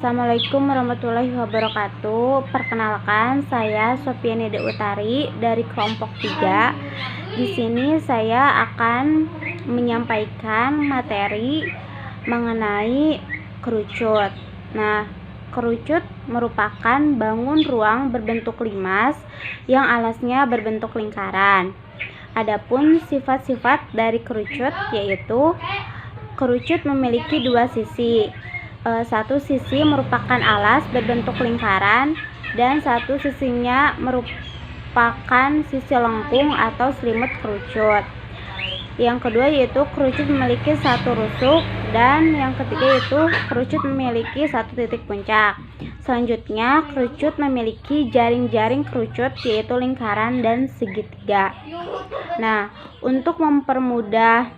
Assalamualaikum warahmatullahi wabarakatuh. Perkenalkan, saya Sofiani De Utari dari kelompok 3. Di sini saya akan menyampaikan materi mengenai kerucut. Nah, kerucut merupakan bangun ruang berbentuk limas yang alasnya berbentuk lingkaran. Adapun sifat-sifat dari kerucut yaitu kerucut memiliki dua sisi. Satu sisi merupakan alas berbentuk lingkaran dan satu sisinya merupakan sisi lengkung atau selimut kerucut. Yang kedua yaitu kerucut memiliki satu rusuk, dan yang ketiga yaitu kerucut memiliki satu titik puncak. Selanjutnya, kerucut memiliki jaring-jaring kerucut yaitu lingkaran dan segitiga. Nah, untuk mempermudah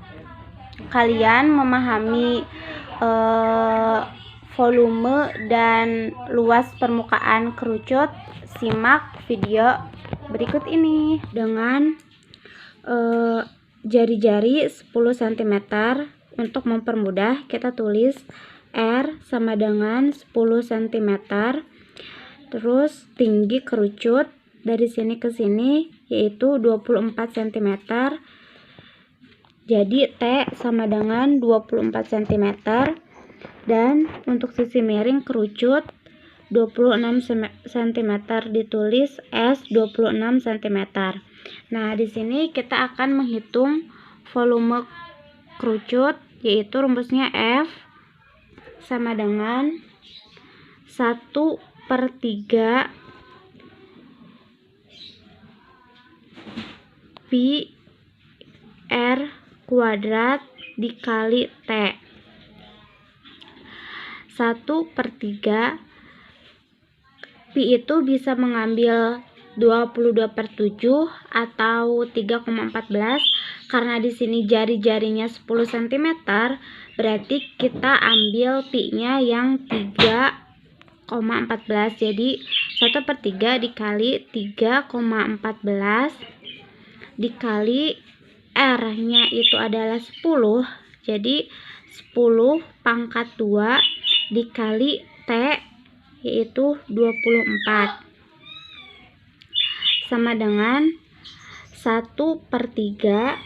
kalian memahami volume dan luas permukaan kerucut, simak video berikut ini. Dengan jari-jari 10 cm, untuk mempermudah kita tulis R sama dengan 10 cm. Terus tinggi kerucut dari sini ke sini yaitu 24 cm. Jadi T sama dengan 24 cm. Dan untuk sisi miring kerucut 26 cm, ditulis S 26 cm. Nah, di sini kita akan menghitung volume kerucut, yaitu rumusnya F sama dengan 1/3 pi R kuadrat dikali T. 1/3 pi itu bisa mengambil 22/7 atau 3,14. Karena di sini jari-jarinya 10 cm, berarti kita ambil pi-nya yang 3,14. Jadi 1/3 dikali 3,14 dikali R-nya itu adalah 10. Jadi 10 pangkat 2 dikali T yaitu 24 sama dengan 1/3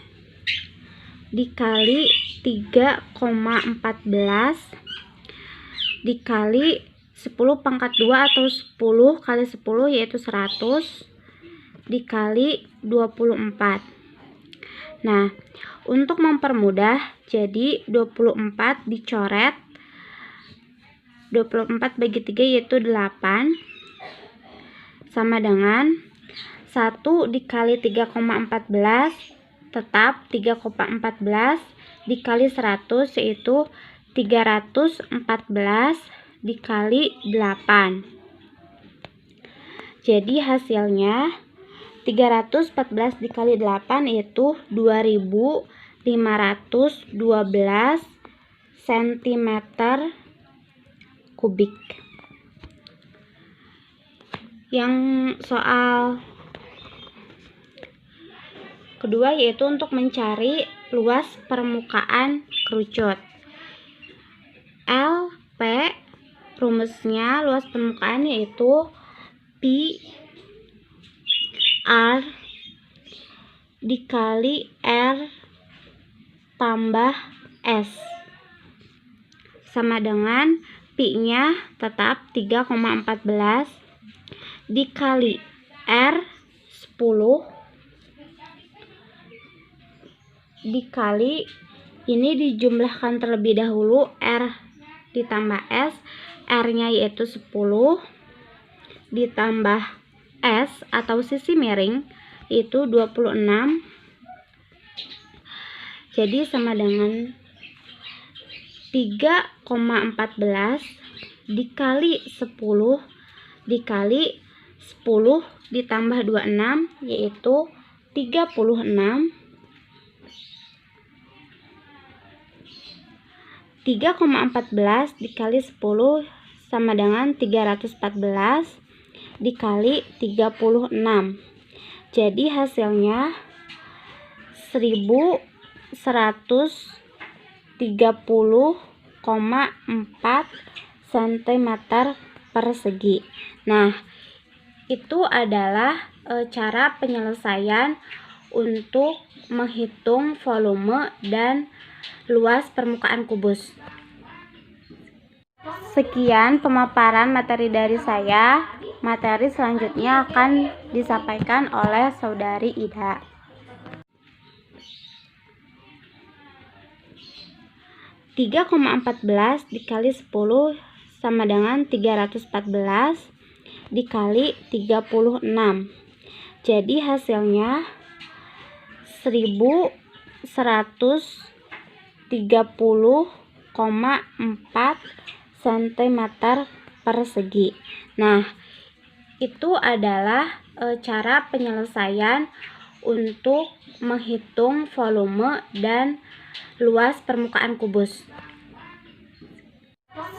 dikali 3,14 dikali 10 pangkat 2 atau 10 kali 10 yaitu 100 dikali 24. Nah, untuk mempermudah, jadi 24 dicoret, 24 bagi 3 yaitu 8 sama dengan 1 dikali 3,14 tetap 3,14 dikali 100 yaitu 314 dikali 8. Jadi hasilnya 314 dikali 8 yaitu 2512 cm kubik. Yang soal kedua yaitu untuk mencari luas permukaan kerucut. LP rumusnya luas permukaan yaitu pi R dikali R tambah S sama dengan pi-nya tetap 3,14 dikali R 10 dikali, ini dijumlahkan terlebih dahulu, R ditambah S, R-nya yaitu 10 ditambah S atau sisi miring itu 26. Jadi sama dengan 3,14 dikali 10 dikali 10 ditambah 26 yaitu 36. 3,14 dikali 10 sama dengan 314 dikali 36. Jadi hasilnya 1130,4 cm persegi. Nah, itu adalah cara penyelesaian untuk menghitung volume dan luas permukaan kubus. Sekian pemaparan materi dari saya. Materi selanjutnya akan disampaikan oleh Saudari Ida. 3,14 dikali 10 sama dengan 314 dikali 36. Jadi hasilnya 1130,4 cm persegi. Nah, itu adalah cara penyelesaian untuk menghitung volume dan luas permukaan kubus.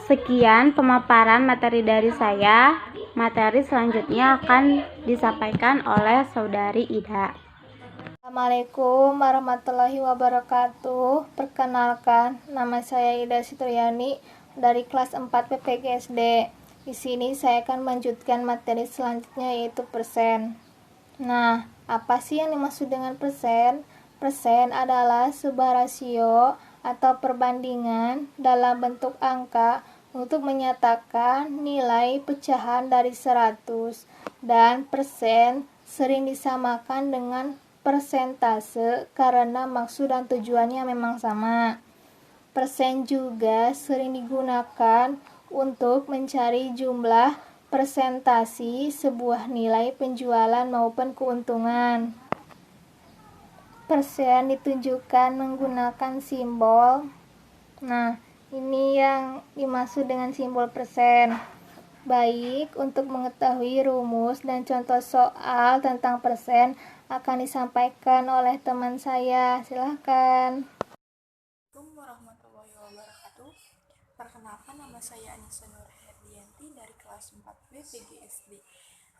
Sekian pemaparan materi dari saya. Materi selanjutnya akan disampaikan oleh Saudari Ida. Assalamualaikum warahmatullahi wabarakatuh. Perkenalkan, nama saya Ida Sitriani dari kelas 4 PPGSD. Di sini saya akan melanjutkan materi selanjutnya, yaitu persen. Nah, apa sih yang dimaksud dengan persen? Persen adalah sebuah rasio atau perbandingan dalam bentuk angka untuk menyatakan nilai pecahan dari 100, dan persen sering disamakan dengan persentase karena maksud dan tujuannya memang sama. Persen juga sering digunakan untuk mencari jumlah persentasi sebuah nilai penjualan maupun keuntungan. Persen ditunjukkan menggunakan simbol. Nah, ini yang dimaksud dengan simbol persen. Baik, untuk mengetahui rumus dan contoh soal tentang persen akan disampaikan oleh teman saya. Silahkan. Assalamualaikum warahmatullahi wabarakatuh. Perkenalkan, nama saya Anissa Nur Herdianti dari kelas 4B PGSD.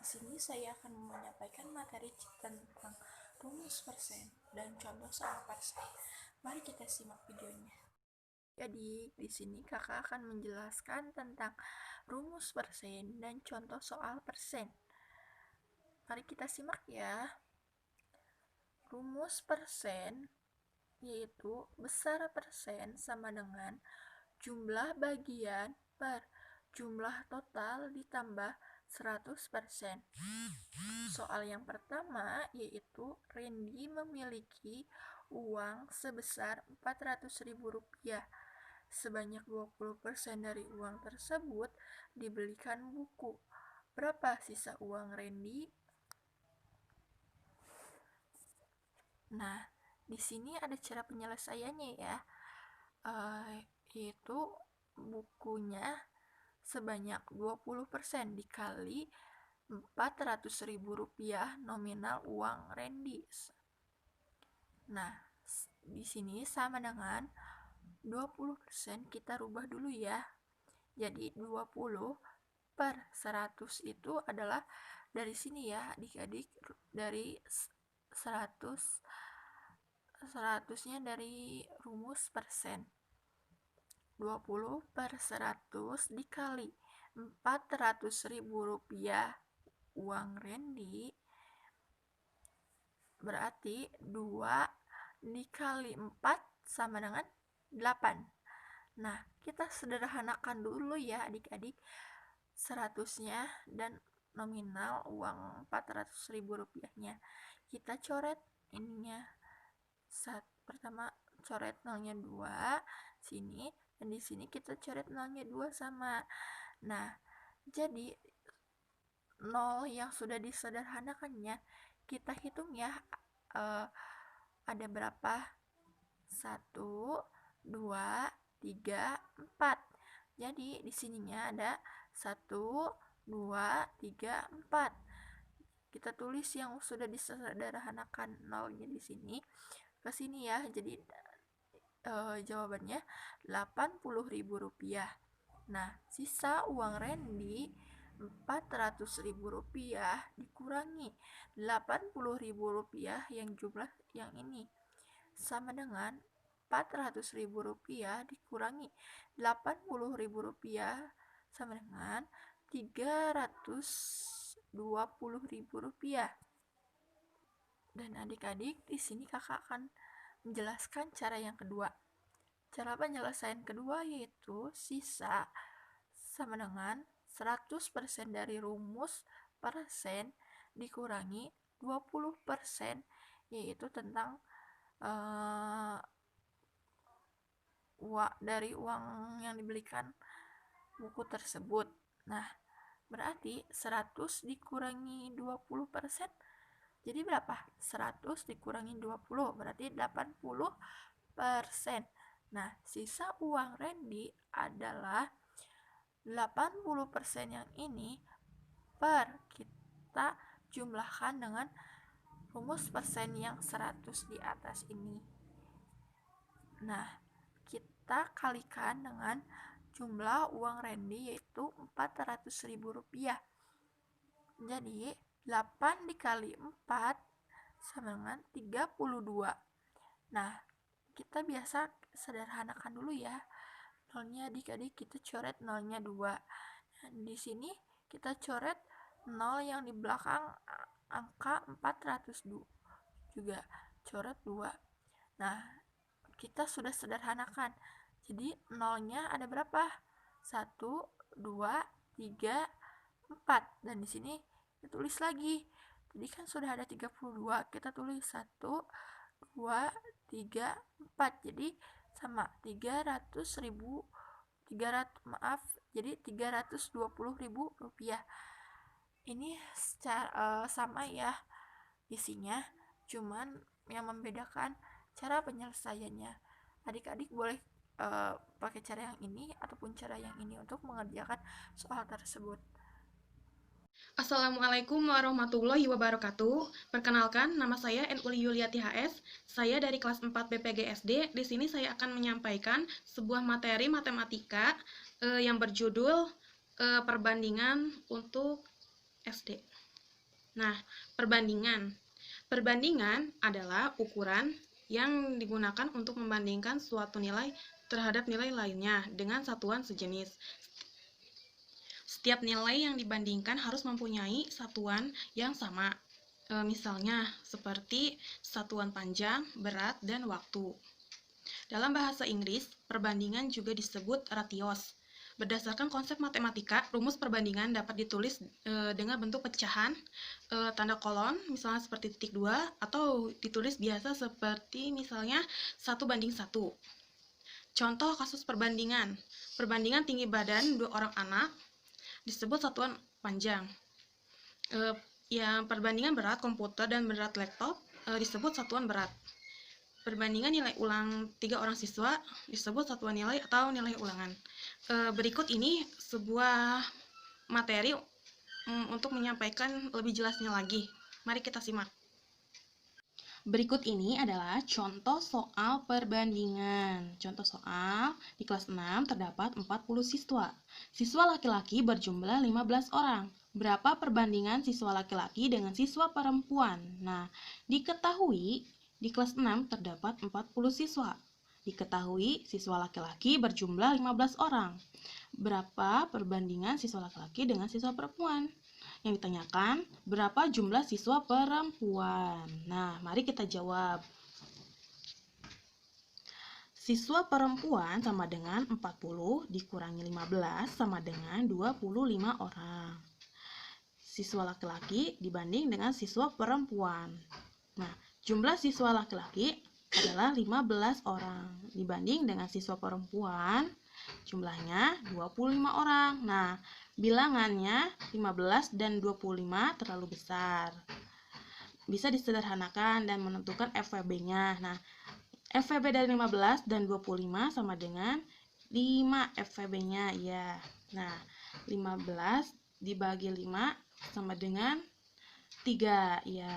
Di sini saya akan menyampaikan materi tentang rumus persen dan contoh soal persen. Mari kita simak videonya. Jadi, di sini kakak akan menjelaskan tentang rumus persen dan contoh soal persen. Mari kita simak ya. Rumus persen yaitu besar persen sama dengan jumlah bagian per jumlah total ditambah 100%. Soal yang pertama yaitu Randy memiliki uang sebesar Rp400.000. Sebanyak 20% dari uang tersebut dibelikan buku. Berapa sisa uang Randy? Nah, di sini ada cara penyelesaiannya ya, yaitu bukunya sebanyak 20% dikali Rp400.000 nominal uang Randy. Nah, di sini sama dengan 20%, kita rubah dulu ya. Jadi 20 per 100 itu adalah dari sini ya adik-adik, dari 100-nya dari rumus persen. 20 per 100 dikali Rp400.000 uang Randy, berarti 2 dikali 4 sama dengan 8. Nah, kita sederhanakan dulu ya adik-adik 100-nya dan nominal uang Rp400.000-nya. Kita coret ininya. Pertama coret nolnya 2 sini, dan di sini kita coret nolnya 2 sama. Nah, jadi nol yang sudah disederhanakannya kita hitung ya, ada berapa? 1, 2, 3, 4. Jadi di sininya ada 1, 2, 3, 4. Kita tulis yang sudah disederhanakan nolnya di sini ke sini ya. Jadi jawabannya Rp80.000. Nah, sisa uang Randy Rp400.000 dikurangi Rp80.000 yang jumlah yang ini, sama dengan Rp400.000 dikurangi Rp80.000 sama dengan Rp320.000. Dan adik-adik, di sini kakak akan menjelaskan cara yang kedua. Cara penyelesaian kedua yaitu sisa sama dengan 100% dari rumus persen dikurangi 20%, yaitu tentang dari uang yang dibelikan buku tersebut. Nah, berarti 100 dikurangi 20%, jadi berapa? 100 dikurangi 20, berarti 80%. Nah, sisa uang Randy adalah 80% yang ini kita jumlahkan dengan rumus persen yang 100 di atas ini. Nah, kita kalikan dengan jumlah uang Randy yaitu Rp400.000. Jadi 8 dikali 4 sama dengan 32. Nah, kita biasa sederhanakan dulu ya. Nolnya adik-adik kita coret nolnya 2. Nah, di sini kita coret 0 yang di belakang angka 400 juga coret 2. Nah, kita sudah sederhanakan. Jadi nolnya ada berapa? 1, 2, 3, 4. Dan di sini kita tulis lagi. Tadi kan sudah ada 32. Kita tulis 1, 2, 3, 4. Jadi sama 300.000. Jadi Rp320.000. Ini sama ya isinya, cuman yang membedakan cara penyelesaiannya. Adik-adik boleh pakai cara yang ini ataupun cara yang ini untuk mengerjakan soal tersebut. Assalamualaikum warahmatullahi wabarakatuh. Perkenalkan, nama saya Nuli Yuliati HS. Saya dari kelas 4 BPGSD. Di sini saya akan menyampaikan sebuah materi matematika yang berjudul perbandingan untuk SD. Nah, perbandingan. Perbandingan adalah ukuran yang digunakan untuk membandingkan suatu nilai terhadap nilai lainnya dengan satuan sejenis. Setiap nilai yang dibandingkan harus mempunyai satuan yang sama, misalnya seperti satuan panjang, berat, dan waktu. Dalam bahasa Inggris, perbandingan juga disebut ratios. Berdasarkan konsep matematika, rumus perbandingan dapat ditulis dengan bentuk pecahan, tanda kolon, misalnya seperti titik 2, atau ditulis biasa seperti misalnya 1:1. Contoh kasus perbandingan. Perbandingan tinggi badan 2 orang anak disebut satuan panjang. Yang perbandingan berat komputer dan berat laptop disebut satuan berat. Perbandingan nilai ulang 3 orang siswa disebut satuan nilai atau nilai ulangan. Berikut ini sebuah materi untuk menyampaikan lebih jelasnya lagi. Mari kita simak. Berikut ini adalah contoh soal perbandingan. Contoh soal di kelas 6 terdapat 40 siswa. Siswa laki-laki berjumlah 15 orang. Berapa perbandingan siswa laki-laki dengan siswa perempuan? Nah, diketahui di kelas 6 terdapat 40 siswa. Diketahui siswa laki-laki berjumlah 15 orang. Berapa perbandingan siswa laki-laki dengan siswa perempuan? Yang ditanyakan, berapa jumlah siswa perempuan? Nah, mari kita jawab. Siswa perempuan sama dengan 40 dikurangi 15 sama dengan 25 orang. Siswa laki-laki dibanding dengan siswa perempuan. Nah, jumlah siswa laki-laki adalah 15 orang dibanding dengan siswa perempuan jumlahnya 25 orang. Nah, bilangannya 15 dan 25 terlalu besar. Bisa disederhanakan dan menentukan FWB-nya. Nah, FWB dari 15 dan 25 sama dengan 5 FWB-nya ya. Nah, 15 dibagi 5 sama dengan 3 ya.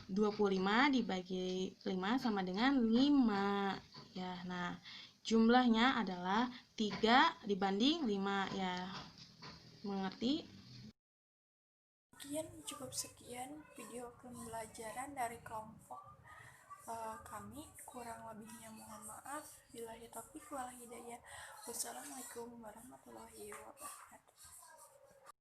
25 dibagi 5 sama dengan 5 ya. Nah, jumlahnya adalah 3 dibanding 5 ya. Mengerti? Cukup sekian video pembelajaran dari kelompok kami. Kurang lebihnya mohon maaf. Billahi taufiq wal hidayah. Wassalamualaikum warahmatullahi wabarakatuh.